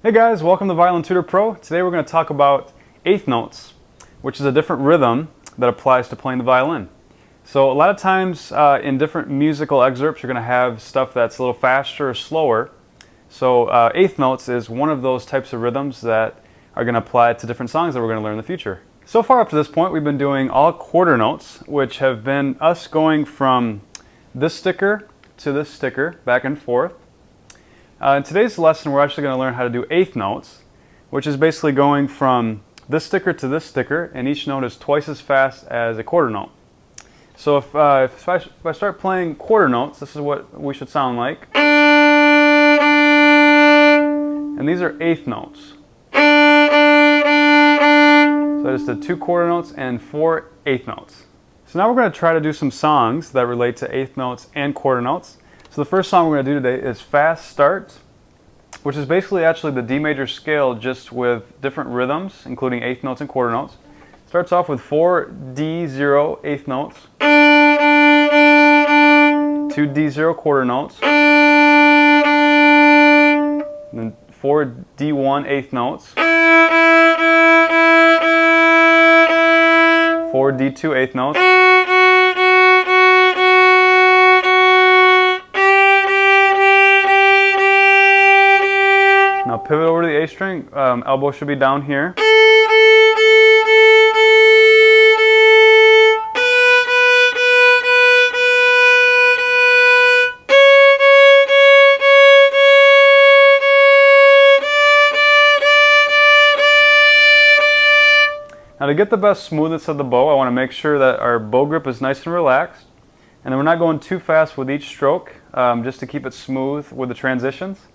Hey guys, welcome to Violin Tutor Pro. Today we're going to talk about eighth notes, which is a different rhythm that applies to playing the violin. So a lot of times in different musical excerpts you're going to have stuff that's a little faster or slower. So eighth notes is one of those types of rhythms that are going to apply to different songs that we're going to learn in the future. So far up to this point we've been doing all quarter notes, which have been us going from this sticker to this sticker back and forth. In today's lesson we're actually going to learn how to do eighth notes, which is basically going from this sticker to this sticker, and each note is twice as fast as a quarter note. So if I start playing quarter notes, this is what we should sound like. And these are eighth notes. So I just did 2 quarter notes and 4 eighth notes. So now we're going to try to do some songs that relate to eighth notes and quarter notes. So the first song we're going to do today is Fast Start, which is basically actually the D major scale just with different rhythms, including eighth notes and quarter notes. Starts off with 4 D0 eighth notes, 2 D0 quarter notes, and then 4 D1 eighth notes, 4 D2 eighth notes, now pivot over to the A string, elbow should be down here. Now to get the best smoothness of the bow, I want to make sure that our bow grip is nice and relaxed, and then we're not going too fast with each stroke, just to keep it smooth with the transitions.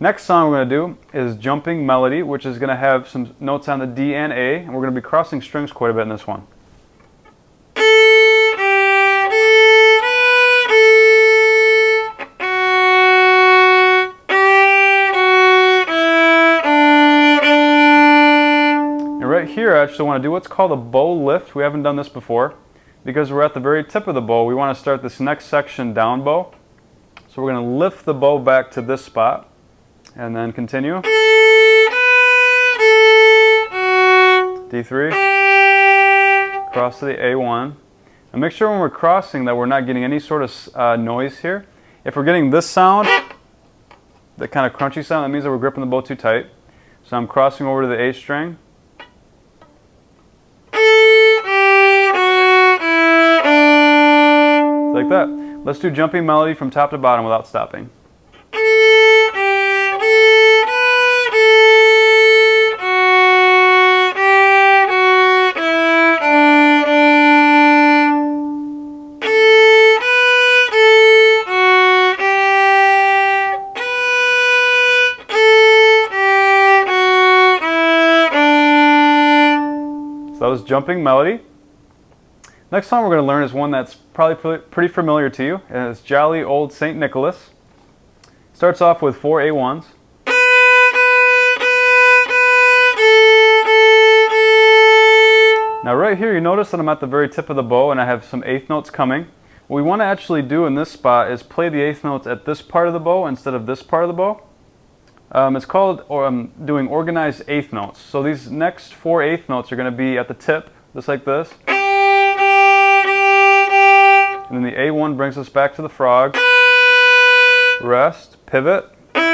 Next song we're going to do is Jumping Melody, which is going to have some notes on the D and A, and we're going to be crossing strings quite a bit in this one. And right here I actually want to do what's called a bow lift. We haven't done this before. Because we're at the very tip of the bow, we want to start this next section down bow. So we're going to lift the bow back to this spot. And then continue. D3, cross to the A1. And make sure when we're crossing that we're not getting any sort of noise here. If we're getting this sound, that kind of crunchy sound, that means that we're gripping the bow too tight. So I'm crossing over to the A string. Like that. Let's do Jumping Melody from top to bottom without stopping. So that was Jumping Melody. Next song we're going to learn is one that's probably pretty familiar to you, and it's Jolly Old St. Nicholas. Starts off with 4 A1s. Now right here you notice that I'm at the very tip of the bow and I have some eighth notes coming. What we want to actually do in this spot is play the eighth notes at this part of the bow instead of this part of the bow. It's called doing organized eighth notes. So these next 4 eighth notes are going to be at the tip, just like this. And then the A1 brings us back to the frog. Rest, pivot. And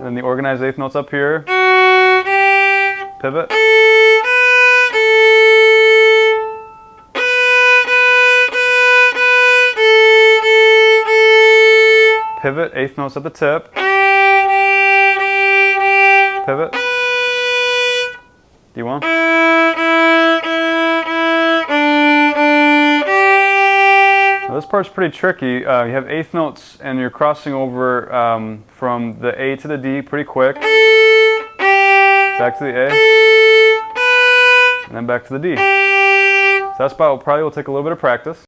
then the organized eighth notes up here. Pivot. Pivot, eighth notes at the tip. Pivot. D1. Now this part's pretty tricky. You have eighth notes and you're crossing over from the A to the D pretty quick. Back to the A. And then back to the D. So that spot probably will take a little bit of practice.